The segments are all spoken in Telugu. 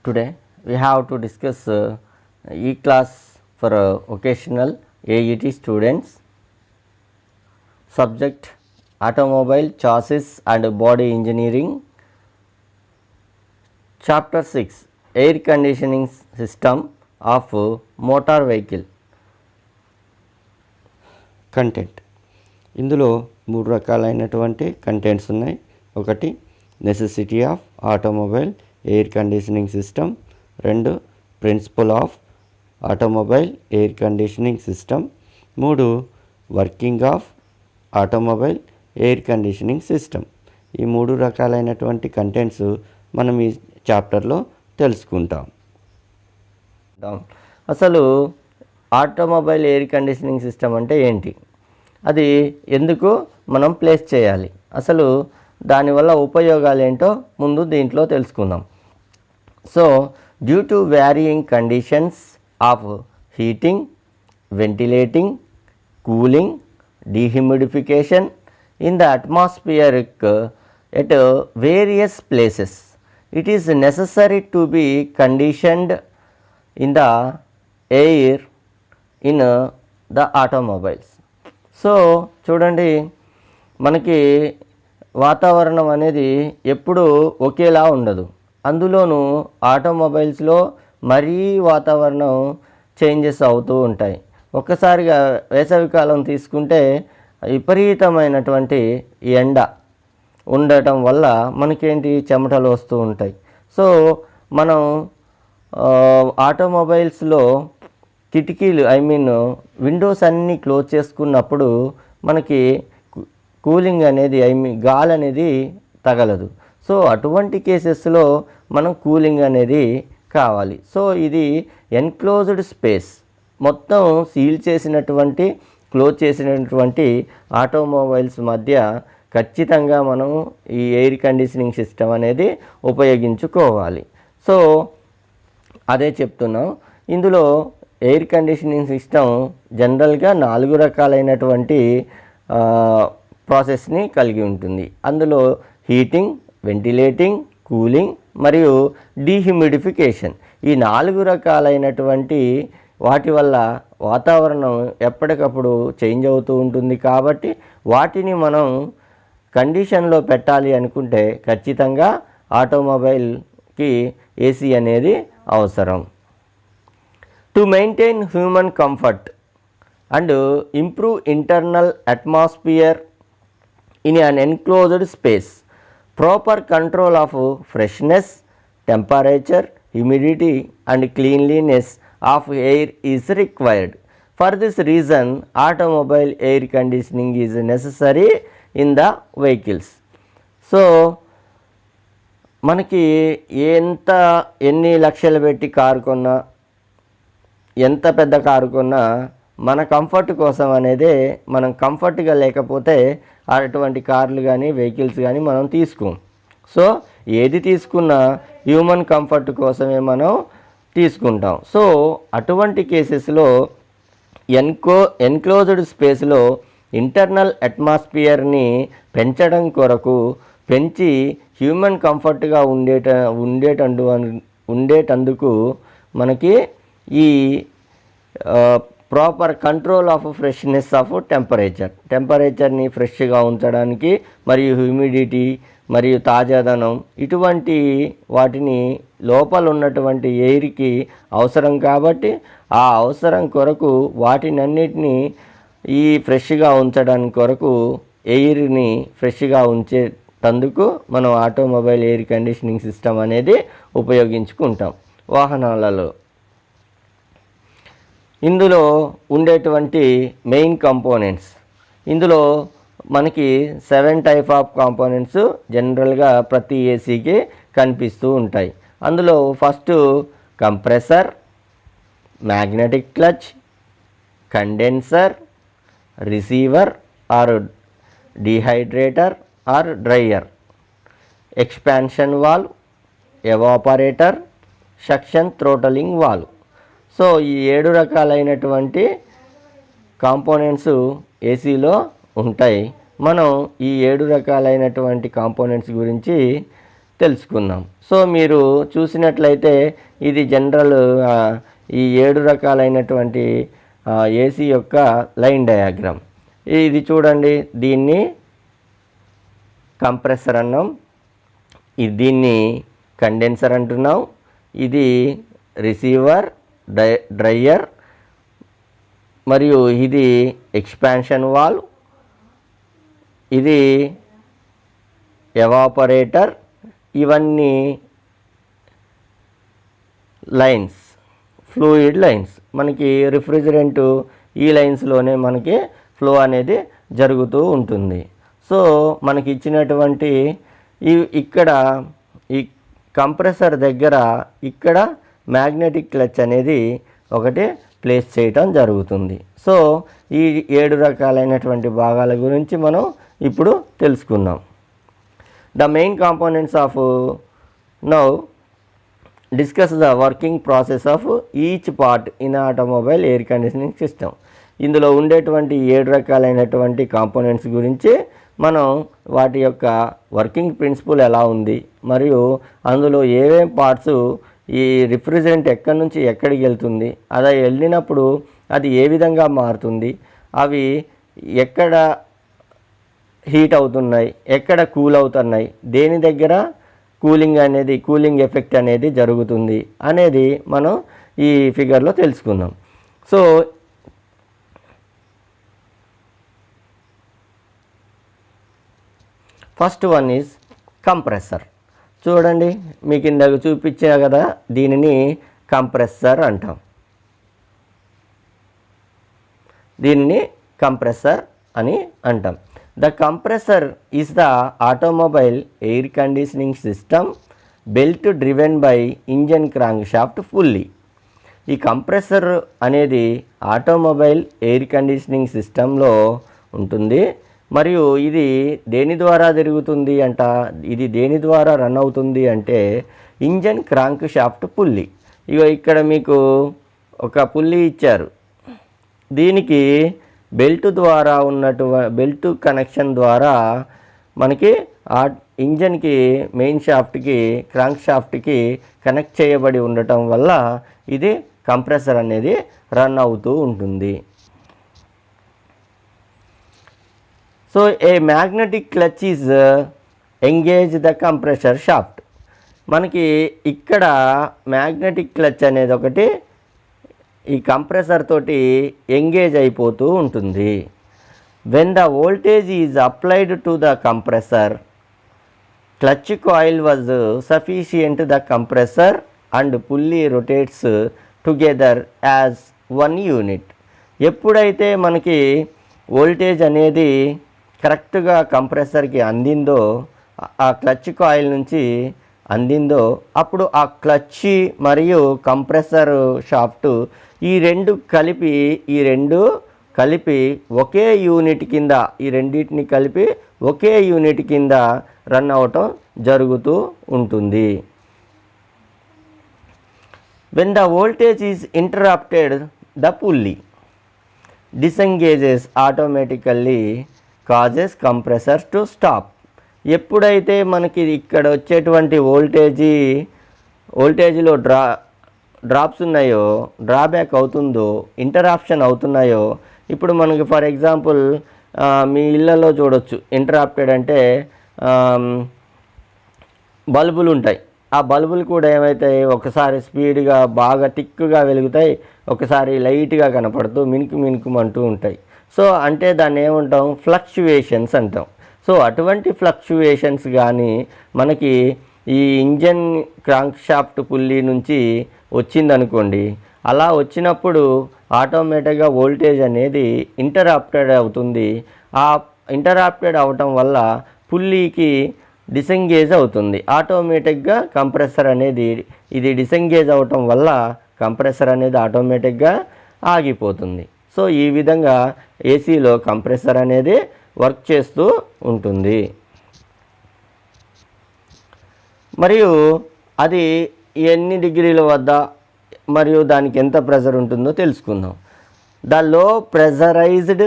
Today we have to discuss E-class for occasional AET students. Subject Automobile Chassis and Body Engineering. Chapter 6 Air Conditioning System of Motor Vehicle. Content ఇందులో మూడు రకాలైనటువంటి కంటెంట్స్ ఉన్నాయి. ఒకటి necessity of automobile air conditioning system, రెండు principle of automobile air conditioning system, మూడు working of automobile air conditioning system. ఈ మూడు రకాలైనటువంటి కంటెంట్స్ మనం ఈ చాప్టర్లో తెలుసుకుంటాం. అసలు ఆటోమొబైల్ ఎయిర్ కండిషనింగ్ సిస్టమ్ అంటే ఏంటి, అది ఎందుకు మనం ప్లేస్ చేయాలి, అసలు దానివల్ల ఉపయోగాలు ఏంటో ముందు దీంట్లో తెలుసుకుందాం. So due to varying conditions of heating, ventilating, cooling, dehumidification in the atmospheric at various places, it is necessary to be conditioned in the air in the automobiles. So చూడండి, మనకి వాతావరణం అనేది ఎప్పుడు ఒకేలా ఉండదు. అందులోనూ ఆటోమొబైల్స్లో మరీ వాతావరణం చేంజెస్ అవుతూ ఉంటాయి. ఒక్కసారిగా వేసవికాలం తీసుకుంటే విపరీతమైనటువంటి ఎండ ఉండటం వల్ల మనకేంటి చెమటలు వస్తూ ఉంటాయి. సో మనం ఆటోమొబైల్స్లో కిటికీలు విండోస్ అన్నీ క్లోజ్ చేసుకున్నప్పుడు మనకి కూలింగ్ అనేది గాలి అనేది తగలదు. సో అటువంటి కేసెస్లో మనం కూలింగ్ అనేది కావాలి. సో ఇది ఎన్క్లోజ్డ్ స్పేస్, మొత్తం సీల్ చేసినటువంటి క్లోజ్ చేసినటువంటి ఆటోమొబైల్స్ మధ్య ఖచ్చితంగా మనం ఈ ఎయిర్ కండిషనింగ్ సిస్టమ్ అనేది ఉపయోగించుకోవాలి. సో అదే చెప్తున్నాం. ఇందులో ఎయిర్ కండిషనింగ్ సిస్టమ్ జనరల్గా 4 రకాలైనటువంటి ప్రాసెస్ని కలిగి ఉంటుంది. అందులో హీటింగ్, వెంటిలేటింగ్, కూలింగ్ మరియు డీహ్యూమిడిఫికేషన్. ఈ 4 రకాలైనటువంటి వాటి వల్ల వాతావరణం ఎప్పటికప్పుడు చేంజ్ అవుతూ ఉంటుంది. కాబట్టి వాటిని మనం కండిషన్లో పెట్టాలి అనుకుంటే ఖచ్చితంగా ఆటోమొబైల్కి ఏసీ అనేది అవసరం. To maintain human comfort and improve internal atmosphere in an enclosed space, proper control of freshness, temperature, humidity and cleanliness of air is required. For this reason automobile air conditioning is necessary in the vehicles. So మనకి ఎన్ని లక్షలు పెట్టి కారు కొన్నా, ఎంత పెద్ద కారు కొన్నా మన కంఫర్ట్ కోసం అనేది, మనం కంఫర్ట్గా లేకపోతే అటువంటి కార్లు కానీ వెహికల్స్ కానీ మనం తీసుకోం. సో ఏది తీసుకున్నా హ్యూమన్ కంఫర్ట్ కోసమే మనం తీసుకుంటాం. సో అటువంటి కేసెస్లో ఎన్క్లోజ్డ్ స్పేస్లో ఇంటర్నల్ అట్మాస్ఫియర్ని పెంచడం కొరకు పెంచి హ్యూమన్ కంఫర్ట్గా ఉండేటందుకు మనకి ఈ proper control of freshness of టెంపరేచర్ని ఫ్రెష్గా ఉంచడానికి, మరియు హ్యూమిడిటీ మరియు తాజాదనం, ఇటువంటి వాటిని లోపల ఉన్నటువంటి ఎయిర్కి అవసరం. కాబట్టి ఆ అవసరం కొరకు వాటినన్నిటినీ ఈ ఫ్రెష్గా ఉంచడానికి కొరకు ఎయిర్ని ఫ్రెష్గా ఉంచేటందుకు మనం ఆటోమొబైల్ ఎయిర్ కండిషనింగ్ సిస్టమ్ అనేది ఉపయోగించుకుంటాం వాహనాలలో. ఇందులో ఉండేటువంటి మెయిన్ కంపోనెంట్స్, ఇందులో మనకి 7 టైప్ ఆఫ్ కాంపోనెంట్స్ జనరల్గా ప్రతి ఏసీకి కనిపిస్తూ ఉంటాయి. అందులో first compressor, magnetic clutch, condenser, receiver or dehydrator or dryer, expansion valve, evaporator, suction throttling valve. So ఈ 7 రకాలైనటువంటి కాంపోనెంట్స్ ఏసీలో ఉంటాయి. మనం ఈ 7 రకాలైనటువంటి కాంపోనెంట్స్ గురించి తెలుసుకుందాం. సో మీరు చూసినట్లయితే ఇది జనరల్ ఈ 7 రకాలైనటువంటి ఏసీ యొక్క లైన్ డయాగ్రామ్. ఇది చూడండి, దీన్ని కంప్రెసర్ అన్నాం, దీన్ని కండెన్సర్ అంటున్నాం, ఇది రిసీవర్ డ్రైయర్, మరియు ఇది ఎక్స్పాన్షన్ వాల్వ్, ఇది ఎవాపరేటర్. ఇవన్నీ లైన్స్, ఫ్లూయిడ్ లైన్స్. మనకి రిఫ్రిజిరెంట్ ఈ లైన్స్లోనే మనకి ఫ్లో అనేది జరుగుతూ ఉంటుంది. సో మనకి ఇచ్చినటువంటి ఇక్కడ ఈ కంప్రెసర్ దగ్గర ఇక్కడ మ్యాగ్నెటిక్ క్లచ్ అనేది ఒకటి ప్లేస్ చేయటం జరుగుతుంది. సో ఈ 7 రకాలైనటువంటి భాగాల గురించి మనం ఇప్పుడు తెలుసుకుందాం. The main components of now discuss the working process of each part in automobile air conditioning system. ఇందులో ఉండేటువంటి 7 రకాలైనటువంటి కాంపోనెంట్స్ గురించి మనం వాటి యొక్క వర్కింగ్ ప్రిన్సిపల్ ఎలా ఉంది, మరియు అందులో ఏమేం పార్ట్స్, ఈ రిఫ్రిజిరెంట్ ఎక్కడి నుంచి ఎక్కడికి వెళ్తుంది, అది వెళ్ళినప్పుడు అది ఏ విధంగా మారుతుంది, అవి ఎక్కడ హీట్ అవుతున్నాయి, ఎక్కడ కూల్ అవుతున్నాయి, దేని దగ్గర కూలింగ్ ఎఫెక్ట్ అనేది జరుగుతుంది అనేది మనం ఈ ఫిగర్లో తెలుసుకుందాం. So first one is compressor. చూడండి, మీకు ఇందాక చూపించా కదా, దీనిని కంప్రెసర్ అంటాం. దీనిని కంప్రెసర్ అని అంటాం. The compressor is the automobile air conditioning system belt driven by engine crank shaft fully. ఈ కంప్రెసర్ అనేది ఆటోమొబైల్ ఎయిర్ కండిషనింగ్ సిస్టంలో ఉంటుంది. మరియు ఇది దేని ద్వారా తిరుగుతుంది అంట, ఇది దేని ద్వారా రన్ అవుతుంది అంటే ఇంజన్ క్రాంక్ షాఫ్ట్ పుల్లీ. ఇక్కడ మీకు ఒక పుల్లీ ఇచ్చారు, దీనికి బెల్ట్ ద్వారా బెల్ట్ కనెక్షన్ ద్వారా మనకి ఆ ఇంజన్కి మెయిన్ షాఫ్ట్కి క్రాంక్ షాఫ్ట్కి కనెక్ట్ చేయబడి ఉండటం వల్ల ఇది కంప్రెసర్ అనేది రన్ అవుతూ ఉంటుంది. So a magnetic clutch is engage the compressor shaft. మనకి ఇక్కడ మ్యాగ్నెటిక్ క్లచ్ అనేది ఒకటి ఈ కంప్రెసర్ తోటి ఎంగేజ్ అయిపోతూ ఉంటుంది. When the voltage is applied to the compressor, clutch coil was sufficient the compressor and pulley rotates together as one unit. ఎప్పుడైతే మనకి వోల్టేజ్ అనేది కరెక్ట్గా కంప్రెసర్కి అందిందో, ఆ క్లచ్ కాయిల్ నుంచి అందిందో, అప్పుడు ఆ క్లచ్ మరియు కంప్రెసర్ షాఫ్ట్ ఈ రెండు కలిపి ఒకే యూనిట్ కింద, ఈ రెండింటిని కలిపి ఒకే యూనిట్ కింద రన్ అవటం జరుగుతూ ఉంటుంది. When the voltage is interrupted the pulley disengages automatically causes compressors to stop. ఎప్పుడైతే మనకి ఇక్కడ వచ్చేటువంటి వోల్టేజ్లో డ్రాప్స్ ఉన్నాయో, డ్రాబ్యాక్ అవుతుందో, ఇంటరాప్షన్ అవుతున్నాయో, ఇప్పుడు మనకి ఫర్ ఎగ్జాంపుల్ మీ ఇళ్ళలో చూడొచ్చు, ఇంటరాప్టెడ్ అంటే బల్బులు ఉంటాయి. ఆ బల్బులు కూడా ఏమవుతాయి, ఒకసారి స్పీడ్గా బాగా థిక్గా వెలుగుతాయి, ఒకసారి లైట్గా కనపడుతూ మినుకుమంటూ ఉంటాయి. సో అంటే దాన్ని ఏమంటాం, ఫ్లక్చువేషన్స్ అంటాం. సో అటువంటి ఫ్లక్చువేషన్స్ కానీ మనకి ఈ ఇంజన్ క్రాంక్ షాఫ్ట్ పుల్లీ నుంచి వచ్చిందనుకోండి, అలా వచ్చినప్పుడు ఆటోమేటిక్గా వోల్టేజ్ అనేది ఇంటరాప్టెడ్ అవుతుంది. ఆ ఇంటరాప్టెడ్ అవటం వల్ల పుల్లీకి డిసెంగేజ్ అవుతుంది. ఆటోమేటిక్గా కంప్రెసర్ అనేది ఇది డిసెంగేజ్ అవటం వల్ల కంప్రెసర్ అనేది ఆటోమేటిక్గా ఆగిపోతుంది. సో ఈ విధంగా ఏసీలో కంప్రెసర్ అనేది వర్క్ చేస్తూ ఉంటుంది. మరియు అది ఎన్ని డిగ్రీల వద్ద మరియు దానికి ఎంత ప్రెషర్ ఉంటుందో తెలుసుకుందాం. The low pressurised,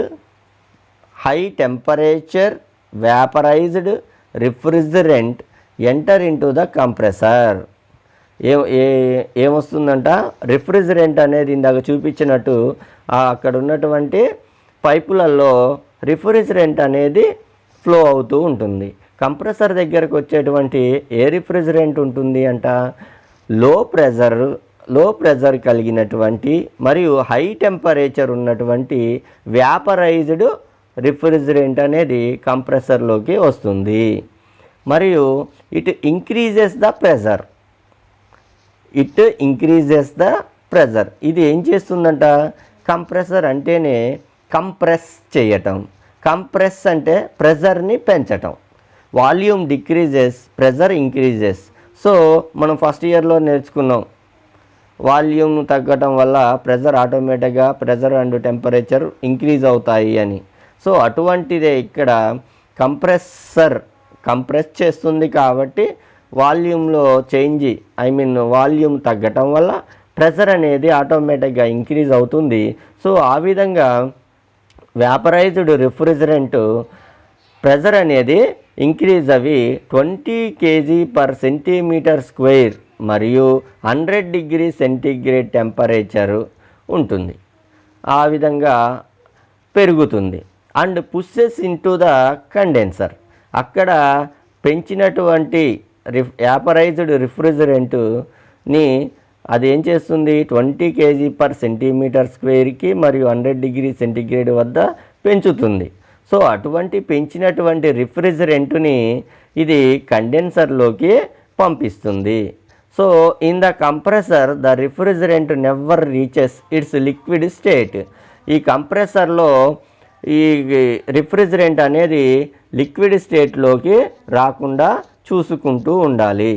high temperature, vaporised refrigerant enter into the compressor. ఏమొస్తుందంట, రిఫ్రిజిరెంట్ అనేది ఇందాక చూపించినట్టు అక్కడ ఉన్నటువంటి పైపులలో రిఫ్రిజిరెంట్ అనేది ఫ్లో అవుతూ ఉంటుంది. కంప్రెసర్ దగ్గరకు వచ్చేటువంటి ఏ రిఫ్రిజిరెంట్ ఉంటుంది అంట, లో ప్రెజర్ కలిగినటువంటి మరియు హై టెంపరేచర్ ఉన్నటువంటి వ్యాపరైజ్డ్ రిఫ్రిజిరెంట్ అనేది కంప్రెసర్లోకి వస్తుంది. మరియు ఇట్ ఇంక్రీజెస్ ద ప్రెజర్. ఇది ఏం చేస్తుందంట, కంప్రెసర్ అంటేనే కంప్రెస్ చేయటం. కంప్రెస్ అంటే ప్రెజర్ని పెంచటం. Volume decreases, pressure increases. So మనం ఫస్ట్ ఇయర్లో నేర్చుకున్నాం, వాల్యూమ్ తగ్గటం వల్ల ప్రెజర్ ఆటోమేటిక్గా ప్రెజర్ అండ్ టెంపరేచర్ ఇంక్రీజ్ అవుతాయి అని. సో అటువంటిదే ఇక్కడ కంప్రెస్ చేస్తుంది కాబట్టి వాల్యూమ్లో చేంజ్, వాల్యూమ్ తగ్గటం వల్ల ప్రెజర్ అనేది ఆటోమేటిక్గా ఇంక్రీజ్ అవుతుంది. సో ఆ విధంగా వ్యాపరైజ్డ్ రిఫ్రిజిరెంట్ ప్రెజర్ అనేది ఇంక్రీజ్ అవి 20 kg/cm² మరియు 100 డిగ్రీ సెంటీగ్రేడ్ టెంపరేచర్ ఉంటుంది. ఆ విధంగా పెరుగుతుంది. And pushes into the condenser. అక్కడ పెంచినటువంటి వ్యాపరైజ్డ్ రిఫ్రిజిరెంట్ని అది ఏం చేస్తుంది, 20 kg/cm² మరియు 100 డిగ్రీ సెంటీగ్రేడ్ వద్ద పెంచుతుంది. సో అటువంటి పెంచినటువంటి రిఫ్రిజిరెంట్ని ఇది కండెన్సర్లోకి పంపిస్తుంది. So in the compressor the refrigerant never reaches it's liquid state. ఈ కంప్రెసర్లో ఈ రిఫ్రిజిరెంట్ అనేది లిక్విడ్ స్టేట్లోకి రాకుండా చూసుకుంటూ ఉండాలి.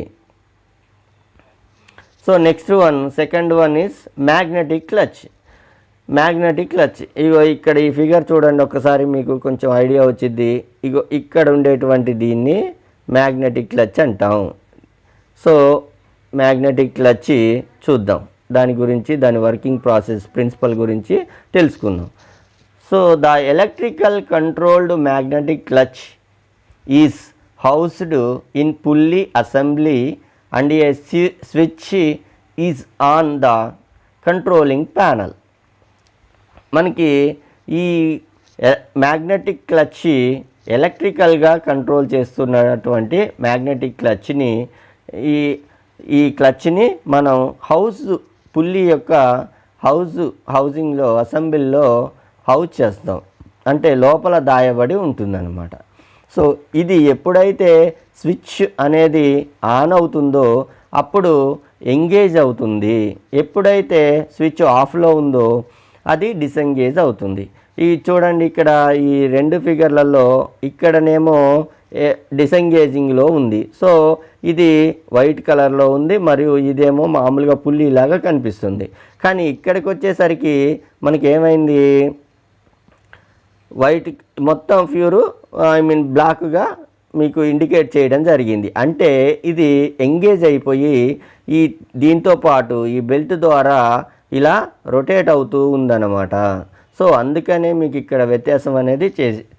So next one, second one is magnetic clutch. ఇగో ఇక్కడ ఈ ఫిగర్ చూడండి ఒకసారి, మీకు కొంచెం ఐడియా వచ్చింది. ఇగో ఇక్కడ ఉండేటువంటి దీన్ని మ్యాగ్నెటిక్ క్లచ్ అంటాం. సో మ్యాగ్నెటిక్ క్లచ్ చూద్దాం, దాని గురించి, దాని వర్కింగ్ ప్రాసెస్ ప్రిన్సిపల్ గురించి తెలుసుకుందాం. So the electrical controlled magnetic clutch is housed in pulley assembly and A switch is on the controlling panel. మనకి ఈ మ్యాగ్నెటిక్ క్లచ్ ఎలక్ట్రికల్గా కంట్రోల్ చేస్తున్నటువంటి మ్యాగ్నెటిక్ క్లచ్ని ఈ క్లచ్ని మనం పుల్లీ యొక్క హౌజింగ్లో అసెంబ్లీలో హౌజ్ చేస్తాం, అంటే లోపల దాయబడి ఉంటుందన్నమాట. సో ఇది ఎప్పుడైతే స్విచ్ అనేది ఆన్ అవుతుందో అప్పుడు ఎంగేజ్ అవుతుంది. ఎప్పుడైతే స్విచ్ ఆఫ్లో ఉందో అది డిసెంగేజ్ అవుతుంది. ఈ చూడండి ఇక్కడ ఈ రెండు ఫిగర్లలో ఇక్కడనేమో డిసెంగేజింగ్లో ఉంది. సో ఇది వైట్ కలర్లో ఉంది మరియు ఇదేమో మామూలుగా పుల్లీలాగా కనిపిస్తుంది. కానీ ఇక్కడికి వచ్చేసరికి మనకి ఏమైంది, వైట్ మొత్తం ప్యూరు బ్లాక్గా మీకు ఇండికేట్ చేయడం జరిగింది. అంటే ఇది ఎంగేజ్ అయిపోయి దీంతో పాటు ఈ బెల్ట్ ద్వారా ఇలా రొటేట్ అవుతూ ఉందన్నమాట. సో అందుకనే మీకు ఇక్కడ వ్యత్యాసం అనేది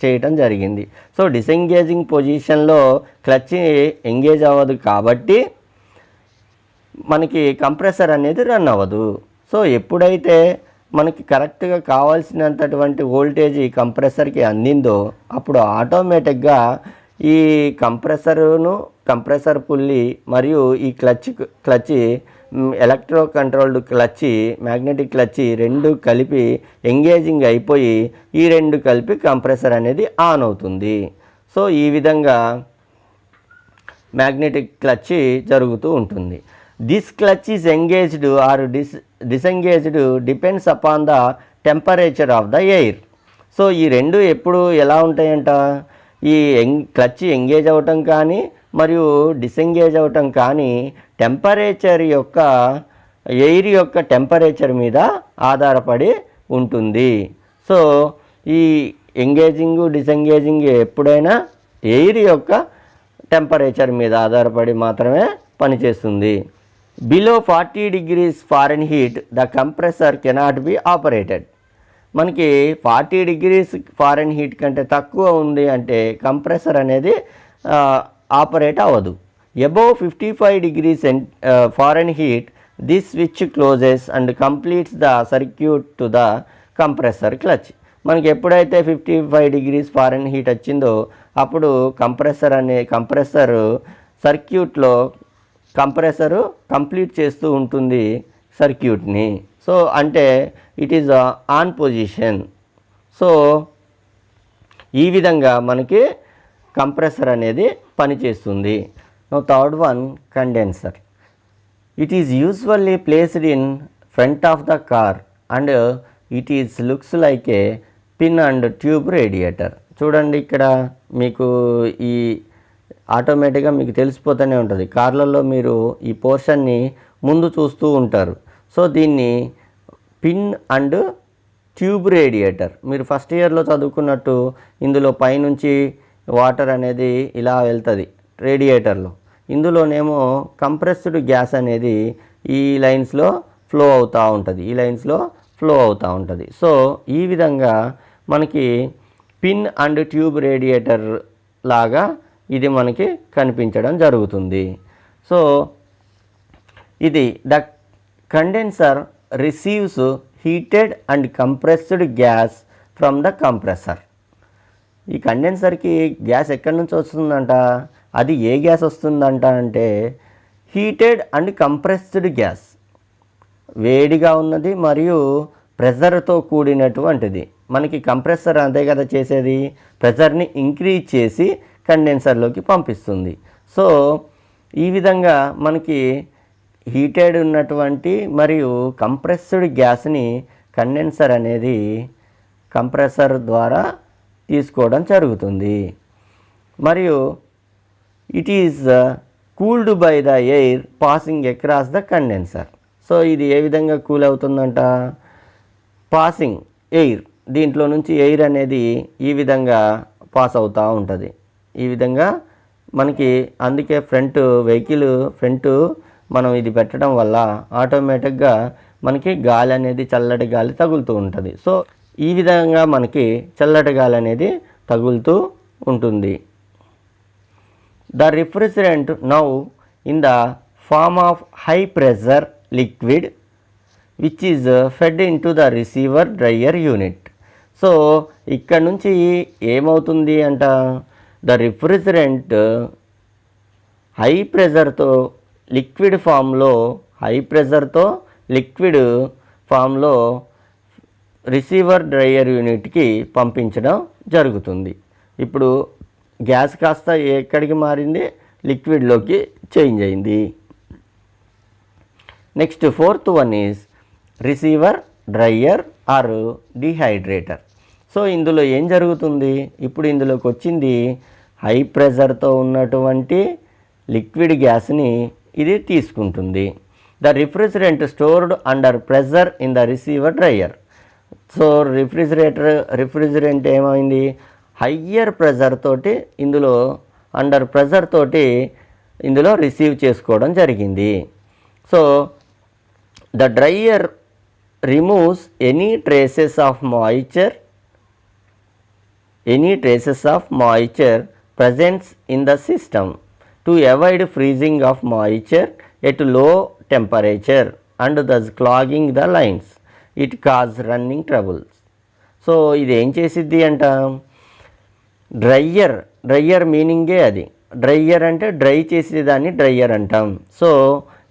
చేయటం జరిగింది. సో డిసెంగేజింగ్ పొజిషన్లో క్లచ్ ఎంగేజ్ అవ్వదు కాబట్టి మనకి కంప్రెసర్ అనేది రన్ అవ్వదు. సో ఎప్పుడైతే మనకి కరెక్ట్గా కావాల్సినంతటువంటి వోల్టేజ్ ఈ కంప్రెసర్కి అందిందో అప్పుడు ఆటోమేటిక్గా ఈ కంప్రెసర్ పుల్లి మరియు ఈ clutch electro controlled clutch, magnetic clutch రెండు కలిపి ఎంగేజింగ్ అయిపోయి ఈ రెండు కలిపి కంప్రెసర్ అనేది ఆన్ అవుతుంది. సో ఈ విధంగా మ్యాగ్నెటిక్ క్లచ్ జరుగుతూ ఉంటుంది. This clutch is engaged or disengaged depends upon the temperature of the air. So ఈ రెండు ఎప్పుడు ఎలా ఉంటాయంట, ఈ క్లచ్ ఎంగేజ్ అవ్వటం కానీ మరియు డిసెంగేజ్ అవ్వటం కానీ టెంపరేచర్ యొక్క ఎయిర్ యొక్క టెంపరేచర్ మీద ఆధారపడి ఉంటుంది. సో ఈ ఎంగేజింగ్ డిసెంగేజింగ్ ఎప్పుడైనా ఎయిర్ యొక్క టెంపరేచర్ మీద ఆధారపడి మాత్రమే పనిచేస్తుంది. Below 40 degrees Fahrenheit the compressor cannot be operated. మనకి 40 degrees Fahrenheit కంటే తక్కువ ఉంది అంటే కంప్రెసర్ అనేది ఆపరేట్ అవ్వదు. above 55 degrees Fahrenheit, this switch closes and completes the circuit to the compressor clutch. మనకి ఎప్పుడైతే 55 డిగ్రీస్ ఫారెన్హీట్ వచ్చిందో అప్పుడు కంప్రెసర్ సర్క్యూట్లో కంప్రెసరు కంప్లీట్ చేస్తూ ఉంటుంది సర్క్యూట్ని. సో అంటే it is on position. So ఈ విధంగా మనకి కంప్రెసర్ అనేది పనిచేస్తుంది. Now third one, condenser. It is usually placed in front of the car and it is looks like A pin and tube radiator. చూడండి ఇక్కడ మీకు ఈ ఆటోమేటిక్గా మీకు తెలిసిపోతూనే ఉంటుంది. కార్లలో మీరు ఈ పోర్షన్ని ముందు చూస్తూ ఉంటారు. సో దీన్ని పిన్ అండ్ ట్యూబ్ రేడియేటర్. మీరు ఫస్ట్ ఇయర్లో చదువుకున్నట్టు ఇందులో పైనుంచి వాటర్ అనేది ఇలా వెళ్తుంది రేడియేటర్లో. ఇందులోనేమో కంప్రెస్డ్ గ్యాస్ అనేది ఈ లైన్స్లో ఫ్లో అవుతూ ఉంటుంది. సో ఈ విధంగా మనకి పిన్ అండ్ ట్యూబ్ రేడియేటర్ లాగా ఇది మనకి కనిపించడం జరుగుతుంది. సో ఇది the condenser receives heated and compressed gas from the compressor. ఈ కండెన్సర్కి గ్యాస్ ఎక్కడి నుంచి వస్తుందంట? అది ఏ గ్యాస్ వస్తుందంట అంటే హీటెడ్ అండ్ కంప్రెస్డ్ గ్యాస్, వేడిగా ఉన్నది మరియు ప్రెజర్తో కూడినటువంటిది. మనకి కంప్రెసర్ అంతే కదా చేసేది, ప్రెజర్ని ఇంక్రీజ్ చేసి కండెన్సర్లోకి పంపిస్తుంది. సో ఈ విధంగా మనకి హీటెడ్ ఉన్నటువంటి మరియు కంప్రెస్డ్ గ్యాస్ని కండెన్సర్ అనేది కంప్రెసర్ ద్వారా తీసుకోవడం జరుగుతుంది. మరియు it is cooled by the air passing across the condenser. So ఇది ఏ విధంగా కూల్ అవుతుందంట? పాసింగ్ ఎయిర్, దీంట్లో నుంచి ఎయిర్ అనేది ఈ విధంగా పాస్ అవుతూ ఉంటుంది. ఈ విధంగా మనకి అందుకే వెహికల్ ఫ్రంట్ మనం ఇది పెట్టడం వల్ల ఆటోమేటిక్గా మనకి గాలి అనేది చల్లటి గాలి తగులుతూ ఉంటుంది. సో ఈ విధంగా మనకి చల్లటి గాలి అనేది తగులుతూ ఉంటుంది. The refrigerant now in the form of high pressure liquid which is fed in to the receiver dryer unit. So ఇక్కడ నుంచి ఏమవుతుంది అంట? ద రిఫ్రిజిరెంట్ హై ప్రెషర్తో లిక్విడ్ ఫామ్లో రిసీవర్ డ్రైయర్ యూనిట్కి పంపించడం జరుగుతుంది. ఇప్పుడు గ్యాస్ కాస్త ఎక్కడికి మారింది? లిక్విడ్లోకి చేంజ్ అయింది. Next fourth one is receiver dryer or dehydrator. So ఇందులో ఏం జరుగుతుంది? ఇప్పుడు ఇందులోకి వచ్చింది హై ప్రెషర్తో ఉన్నటువంటి లిక్విడ్ గ్యాస్ని ఇది తీసుకుంటుంది. The refrigerant stored under pressure in the receiver dryer. So refrigerant ఏమైంది? హయ్యర్ ప్రెషర్ తోటి అండర్ ప్రెషర్ తోటి ఇందులో రిసీవ్ చేసుకోవడం జరిగింది. So the dryer removes any traces of moisture presents in the system to avoid freezing of moisture at low temperature and thus clogging the lines. It causes running troubles. So ఇది ఏం చేసిద్ది అంట? డ్రైయర్ మీనింగే అది. డ్రైయర్ అంటే డ్రై చేసేదాన్ని డ్రైయర్ అంటాం. సో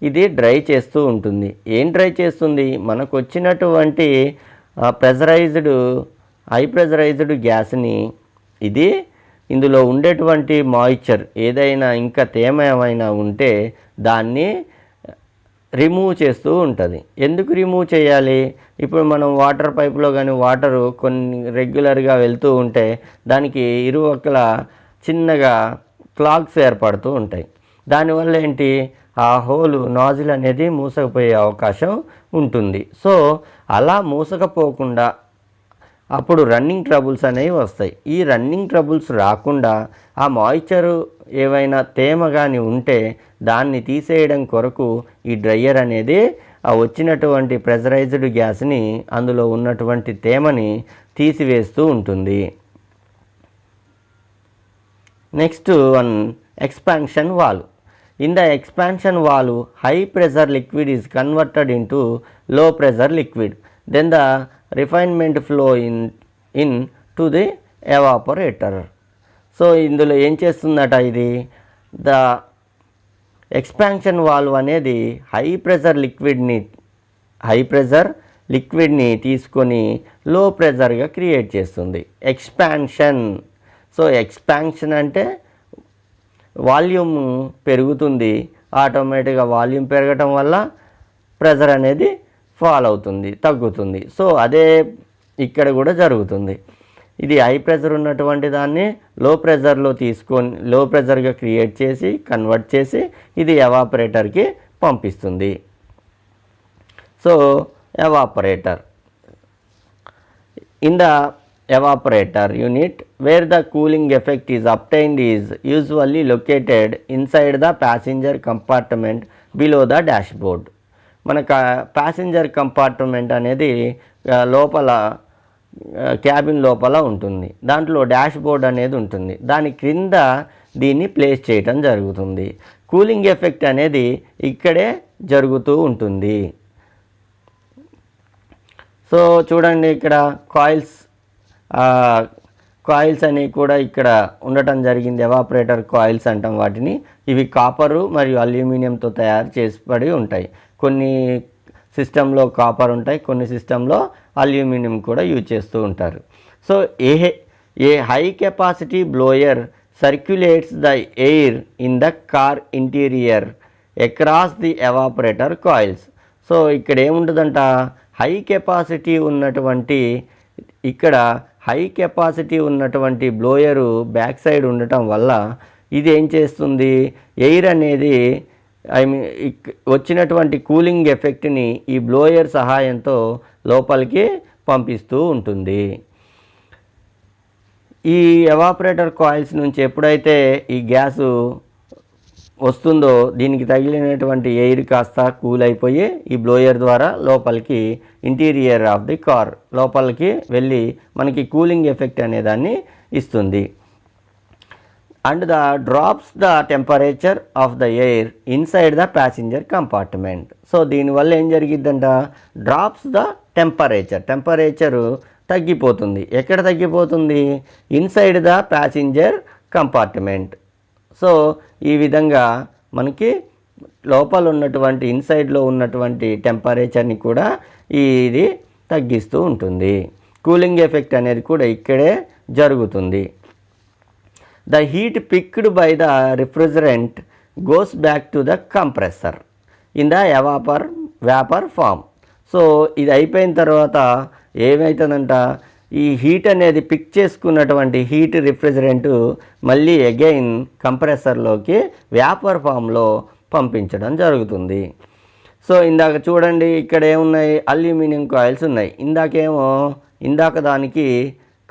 ఇది డ్రై చేస్తూ ఉంటుంది. ఏం డ్రై చేస్తుంది? మనకు వచ్చినటువంటి హై ప్రెజరైజ్డ్ గ్యాస్ని ఇది ఇందులో ఉండేటువంటి మాయిశ్చర్ ఏదైనా ఇంకా తేమ ఏమైనా ఉంటే దాన్ని రిమూవ్ చేస్తూ ఉంటుంది. ఎందుకు రిమూవ్ చేయాలి? ఇప్పుడు మనం వాటర్ పైప్లో కానీ వాటరు కొన్ని రెగ్యులర్గా వెళ్తూ ఉంటే దానికి ఇరువక్కల చిన్నగా క్లాగ్స్ ఏర్పడుతూ ఉంటాయి. దానివల్ల ఏంటి? ఆ హోలు నాజిల్ అనేది మూసకపోయే అవకాశం ఉంటుంది. సో అలా మూసకపోకుండా అప్పుడు రన్నింగ్ ట్రబుల్స్ అనేవి వస్తాయి. ఈ రన్నింగ్ ట్రబుల్స్ రాకుండా ఆ మాయిశ్చరు ఏవైనా తేమ కానీ ఉంటే దాన్ని తీసేయడం కొరకు ఈ డ్రైయర్ అనేది ఆ వచ్చినటువంటి ప్రెషరైజ్డ్ గ్యాస్ని అందులో ఉన్నటువంటి తేమని తీసివేస్తూ ఉంటుంది. Next one, expansion valve. In the expansion valve high pressure liquid is converted into low pressure liquid then the refinement flow in to the evaporator. So ఇందులో ఏం చేస్తుందట, ఇది ద ఎక్స్పాన్షన్ వాల్వ్ అనేది హై ప్రెషర్ లిక్విడ్ని తీసుకొని లో ప్రెషర్గా క్రియేట్ చేస్తుంది. ఎక్స్పాన్షన్. సో ఎక్స్పాన్షన్ అంటే వాల్యూమ్ పెరుగుతుంది, ఆటోమేటిక్గా వాల్యూమ్ పెరగటం వల్ల ప్రెషర్ అనేది ఫాల్ అవుతుంది, తగ్గుతుంది. సో అదే ఇక్కడ కూడా జరుగుతుంది. ఇది హై ప్రెషర్ ఉన్నటువంటి దాన్ని లో ప్రెషర్లో తీసుకొని లో ప్రెషర్గా క్రియేట్ చేసి కన్వర్ట్ చేసి ఇది ఎవాపరేటర్కి పంపిస్తుంది. So evaporator. In the evaporator unit where the cooling effect is obtained is usually located inside the passenger compartment below the dashboard. మనకు ప్యాసింజర్ కంపార్ట్మెంట్ అనేది లోపల క్యాబిన్ లోపల ఉంటుంది. దాంట్లో డాష్ బోర్డ్ అనేది ఉంటుంది. దాని క్రింద దీన్ని ప్లేస్ చేయటం జరుగుతుంది. కూలింగ్ ఎఫెక్ట్ అనేది ఇక్కడే జరుగుతూ ఉంటుంది. సో చూడండి, ఇక్కడ కాయిల్స్ అని కూడా ఇక్కడ ఉండటం జరిగింది. ఎవాపరేటర్ కాయిల్స్ అంటాం వాటిని. ఇవి కాపరు మరియు అల్యూమినియంతో తయారు చేసిపడి ఉంటాయి. కొన్ని సిస్టంలో కాపర్ ఉంటాయి, కొన్ని సిస్టంలో అల్యూమినియం కూడా యూజ్ చేస్తూ ఉంటారు. So A high capacity blower circulates the air in the car interior across the evaporator coils. So ఇక్కడ ఏముంటుందంట, హై కెపాసిటీ ఉన్నటువంటి బ్లోయరు బ్యాక్ సైడ్ ఉండటం వల్ల ఇది ఏం చేస్తుంది, ఎయిర్ అనేది వచ్చినటువంటి కూలింగ్ ఎఫెక్ట్ని ఈ బ్లోయర్ సహాయంతో లోపలికి పంపిస్తూ ఉంటుంది. ఈ ఎవాపరేటర్ కాయిల్స్ నుంచి ఎప్పుడైతే ఈ గ్యాసు వస్తుందో దీనికి తగిలినటువంటి ఎయిర్ కాస్త కూల్ అయిపోయి ఈ బ్లోయర్ ద్వారా లోపలికి ఇంటీరియర్ ఆఫ్ ది కార్ లోపలికి వెళ్ళి మనకి కూలింగ్ ఎఫెక్ట్ అనేదాన్ని ఇస్తుంది. And drops the temperature of the air inside the passenger compartment. So దీనివల్ల ఏం జరిగిద్దంట, డ్రాప్స్ ద టెంపరేచరు తగ్గిపోతుంది. ఎక్కడ తగ్గిపోతుంది, inside the passenger compartment. So ఈ విధంగా మనకి లోపల ఉన్నటువంటి ఇన్సైడ్లో ఉన్నటువంటి టెంపరేచర్ని కూడా ఇది తగ్గిస్తూ ఉంటుంది. కూలింగ్ ఎఫెక్ట్ అనేది కూడా ఇక్కడే జరుగుతుంది. The heat picked by the refrigerant goes back to the compressor in the vapour form. So ఇది అయిపోయిన తర్వాత ఏమవుతుందంట, ఈ హీట్ అనేది పిక్ చేసుకున్నటువంటి హీట్ రిఫ్రిజరెంట్ మళ్ళీ అగైన్ కంప్రెసర్లోకి వేపర్ ఫామ్లో పంపించడం జరుగుతుంది. సో ఇందాక చూడండి, ఇక్కడ ఏమున్నాయి, అల్యూమినియం కాయిల్స్ ఉన్నాయి. ఇందాక దానికి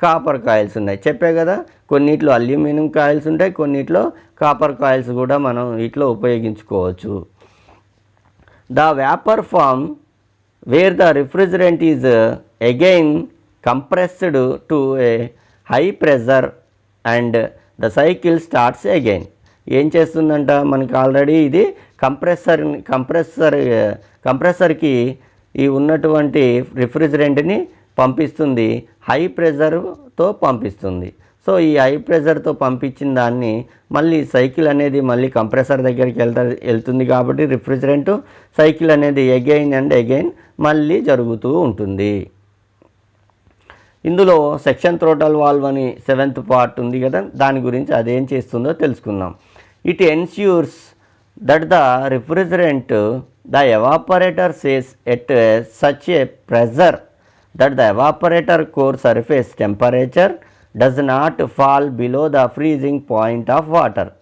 కాపర్ కాయిల్స్ ఉన్నాయి. చెప్పే కదా, కొన్నిట్లో అల్యూమినియం కాయిల్స్ ఉంటాయి, కొన్నిట్లో కాపర్ కాయిల్స్ కూడా మనం వీటిలో ఉపయోగించుకోవచ్చు. The vapour form where the refrigerant is again compressed to a high pressure and the cycle starts again. ఏం చేస్తుందంట, మనకి ఆల్రెడీ ఇది కంప్రెసర్కి ఈ ఉన్నటువంటి రిఫ్రిజరెంట్ని పంపిస్తుంది, హై ప్రెషర్తో పంపిస్తుంది. సో ఈ హై ప్రెషర్తో పంపించిన దాన్ని మళ్ళీ సైకిల్ అనేది మళ్ళీ కంప్రెసర్ దగ్గరికి వెళ్తుంది కాబట్టి రిఫ్రిజరెంట్ సైకిల్ అనేది అగైన్ అండ్ అగైన్ మళ్ళీ జరుగుతూ ఉంటుంది. ఇందులో సెక్షన్ థ్రోటల్ వాల్వ్ అని 7th పార్ట్ ఉంది కదా, దాని గురించి అదేం చేస్తుందో తెలుసుకుందాం. It ensures that the refrigerant the evaporator says at such a pressure that the evaporator core surface temperature does not fall below the freezing point of water,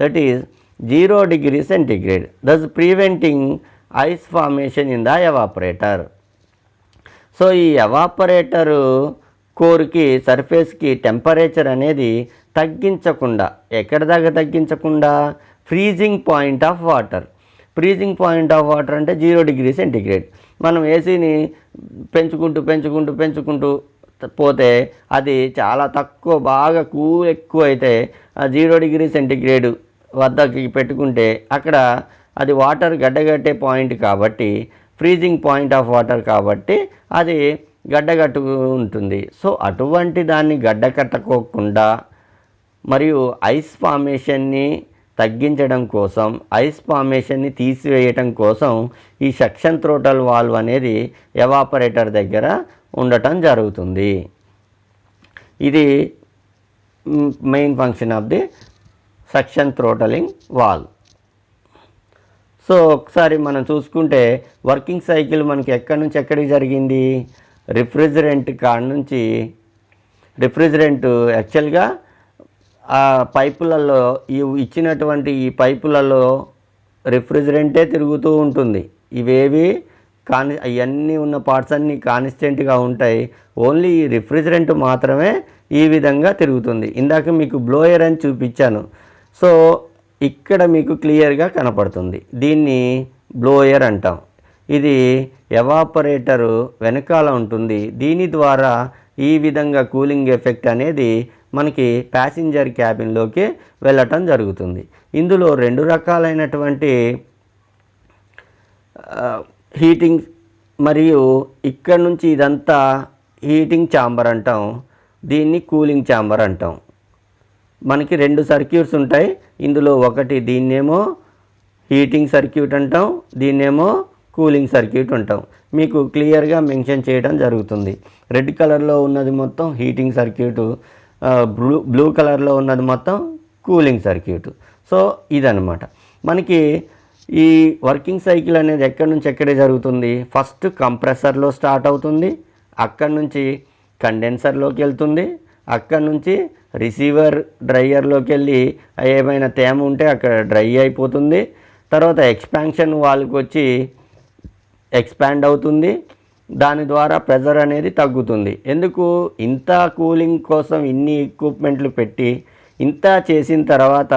that is 0 degree centigrade, thus preventing ice formation in the evaporator. So ఈ ఎవాపరేటరు కోర్కి సర్ఫేస్కి టెంపరేచర్ అనేది తగ్గించకుండా, ఎక్కడ దాకా తగ్గించకుండా, ఫ్రీజింగ్ పాయింట్ ఆఫ్ వాటర్ అంటే 0 degree centigrade. మనం ఏసీని పెంచుకుంటూ పోతే అది చాలా తక్కువ, బాగా ఎక్కువ అయితే 0 degree centigrade వద్దకి పెట్టుకుంటే అక్కడ అది వాటర్ గడ్డగట్టే పాయింట్ కాబట్టి, ఫ్రీజింగ్ పాయింట్ ఆఫ్ వాటర్ కాబట్టి అది గడ్డగట్టు ఉంటుంది. సో అటువంటి దాన్ని గడ్డకట్టకోకుండా మరియు ఐస్ ఫార్మేషన్ని తగ్గించడం కోసం, ఐస్ ఫార్మేషన్ని తీసివేయటం కోసం ఈ సక్షన్ థ్రోటల్ వాల్వ్ అనేది ఎవాపరేటర్ దగ్గర ఉండటం జరుగుతుంది. ఇది main function of the suction throttling valve. So ఒకసారి మనం చూసుకుంటే వర్కింగ్ సైకిల్ మనకి ఎక్కడి నుంచి ఎక్కడికి జరిగింది? రిఫ్రిజిరెంట్ కాడ నుంచి, రిఫ్రిజిరెంట్ యాక్చువల్గా ఆ పైపులలో ఇచ్చినటువంటి ఈ పైపులలో రిఫ్రిజిరెంటే తిరుగుతూ ఉంటుంది. ఇవేవి అవన్నీ ఉన్న పార్ట్స్ అన్నీ కాన్స్టెంట్గా ఉంటాయి. ఓన్లీ ఈ రిఫ్రిజిరెంట్ మాత్రమే ఈ విధంగా తిరుగుతుంది. ఇందాక మీకు బ్లోయర్ అని చూపించాను. సో ఇక్కడ మీకు క్లియర్గా కనపడుతుంది. దీన్ని బ్లోయర్ అంటాం. ఇది ఎవాపరేటరు వెనకాల ఉంటుంది. దీని ద్వారా ఈ విధంగా కూలింగ్ ఎఫెక్ట్ అనేది మనకి ప్యాసింజర్ క్యాబిన్లోకి వెళ్ళటం జరుగుతుంది. ఇందులో 2 రకాలైనటువంటి హీటింగ్, మరియు ఇక్కడ నుంచి ఇదంతా హీటింగ్ ఛాంబర్ అంటాం, దీన్ని కూలింగ్ ఛాంబర్ అంటాం. మనకి 2 సర్క్యూట్స్ ఉంటాయి. ఇందులో ఒకటి దీన్నేమో హీటింగ్ సర్క్యూట్ అంటాం, దీన్నేమో కూలింగ్ సర్క్యూట్ అంటాం. మీకు క్లియర్గా మెన్షన్ చేయడం జరుగుతుంది. రెడ్ కలర్లో ఉన్నది మొత్తం హీటింగ్ సర్క్యూటు, బ్లూ కలర్లో ఉన్నది మొత్తం కూలింగ్ సర్క్యూట్. సో ఇదనమాట మనకి ఈ వర్కింగ్ సైకిల్ అనేది ఎక్కడి నుంచి ఎక్కడే జరుగుతుంది. ఫస్ట్ కంప్రెసర్లో స్టార్ట్ అవుతుంది, అక్కడి నుంచి కండెన్సర్లోకి వెళ్తుంది, అక్కడి నుంచి రిసీవర్ డ్రైయర్లోకి వెళ్ళి ఏమైనా తేమ ఉంటే అక్కడ డ్రై అయిపోతుంది. తర్వాత ఎక్స్పాన్షన్ వాల్వ్కి వచ్చి ఎక్స్పాండ్ అవుతుంది. దాని ద్వారా ప్రెజర్ అనేది తగ్గుతుంది. ఎందుకు ఇంత కూలింగ్ కోసం ఇన్ని ఎక్విప్మెంట్లు పెట్టి ఇంత చేసిన తర్వాత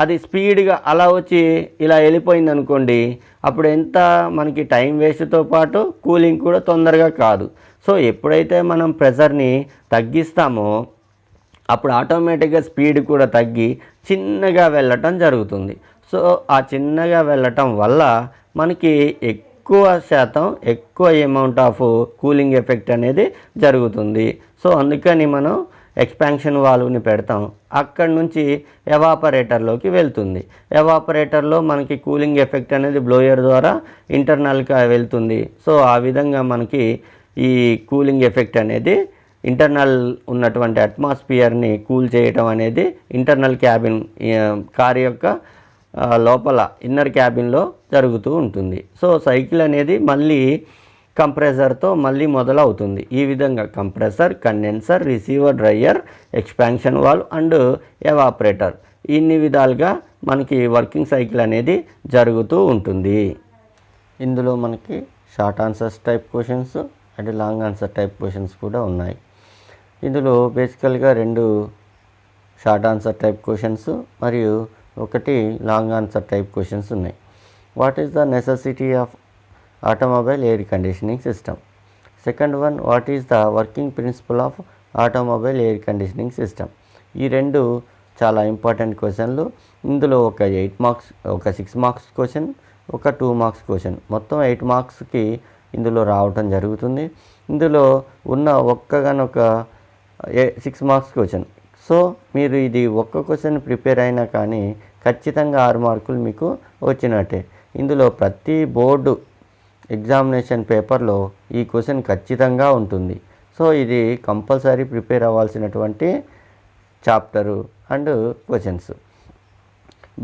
అది స్పీడ్గా అలా వచ్చి ఇలా వెళ్ళిపోయింది అనుకోండి, అప్పుడు ఎంత మనకి టైం వేస్ట్తో పాటు కూలింగ్ కూడా తొందరగా కాదు. సో ఎప్పుడైతే మనం ప్రెజర్ని తగ్గిస్తామో అప్పుడు ఆటోమేటిక్గా స్పీడ్ కూడా తగ్గి చిన్నగా వెళ్ళటం జరుగుతుంది. సో ఆ చిన్నగా వెళ్ళటం వల్ల మనకి ఎక్కువ శాతం ఎక్కువ అమౌంట్ ఆఫ్ కూలింగ్ ఎఫెక్ట్ అనేది జరుగుతుంది. సో అందుకని మనం ఎక్స్పాన్షన్ వాల్వ్ని పెడతాం. అక్కడి నుంచి ఎవాపరేటర్లోకి వెళ్తుంది. ఎవాపరేటర్లో మనకి కూలింగ్ ఎఫెక్ట్ అనేది బ్లోయర్ ద్వారా ఇంటర్నల్గా వెళ్తుంది. సో ఆ విధంగా మనకి ఈ కూలింగ్ ఎఫెక్ట్ అనేది ఇంటర్నల్ ఉన్నటువంటి అట్మాస్ఫియర్ని కూల్ చేయటం అనేది ఇంటర్నల్ క్యాబిన్ కార్ యొక్క లోపల ఇన్నర్ క్యాబిన్లో జరుగుతూ ఉంటుంది. సో సైకిల్ అనేది మళ్ళీ కంప్రెసర్తో మళ్ళీ మొదలవుతుంది. ఈ విధంగా compressor, condenser, receiver, dryer, expansion valve and evaporator, ఇన్ని విధాలుగా మనకి వర్కింగ్ సైకిల్ అనేది జరుగుతూ ఉంటుంది. ఇందులో మనకి short answers type questions and long answer type questions కూడా ఉన్నాయి. ఇందులో బేసికల్గా 2 షార్ట్ ఆన్సర్ టైప్ క్వశ్చన్స్ మరియు 1 లాంగ్ ఆన్సర్ టైప్ క్వశ్చన్స్ ఉన్నాయి. What is the necessity of automobile air conditioning system? Second one, what is the working principle of automobile air conditioning system? ఈ 2 చాలా ఇంపార్టెంట్ క్వశ్చన్లు. ఇందులో ఒక 8 మార్క్స్, ఒక 6 మార్క్స్ క్వశ్చన్, ఒక 2 మార్క్స్ క్వశ్చన్, మొత్తం 8 మార్క్స్కి ఇందులో రావటం జరుగుతుంది. ఇందులో ఉన్న ఒక్కగానొక 6 మార్క్స్ క్వశ్చన్. సో మీరు ఇది ఒక్క క్వశ్చన్ ప్రిపేర్ అయినా కానీ ఖచ్చితంగా 6 మార్కులు మీకు వచ్చినట్టే. ఇందులో ప్రతి బోర్డు ఎగ్జామినేషన్ పేపర్లో ఈ క్వశ్చన్ ఖచ్చితంగా ఉంటుంది. సో ఇది కంపల్సరీ ప్రిపేర్ అవ్వాల్సినటువంటి chapter and questions.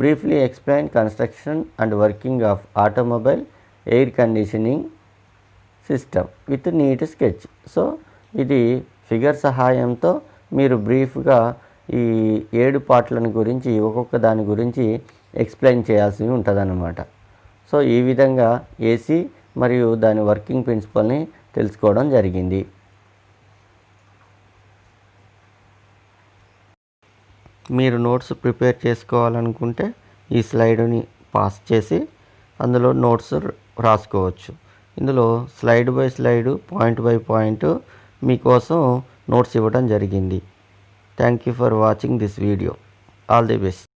Briefly explain construction and working of automobile air conditioning system with neat sketch. So ఇది ఫిగర్ సహాయంతో మీరు బ్రీఫ్గా ఈ 7 పార్ట్లను గురించి ఒక్కొక్క దాని గురించి ఎక్స్ప్లెయిన్ చేయాల్సి ఉంటుందన్నమాట. సో ఈ విధంగా ఏసీ మరియు దాని వర్కింగ్ ప్రిన్సిపల్ని తెలుసుకోవడం జరిగింది. మీరు నోట్స్ ప్రిపేర్ చేసుకోవాలనుకుంటే ఈ స్లైడ్ని పాస్ చేసి అందులో నోట్స్ రాసుకోవచ్చు. ఇందులో slide by slide, point by point మీకోసం నోట్స్ ఇవ్వడం జరిగింది. Thank you for watching this video. All the best.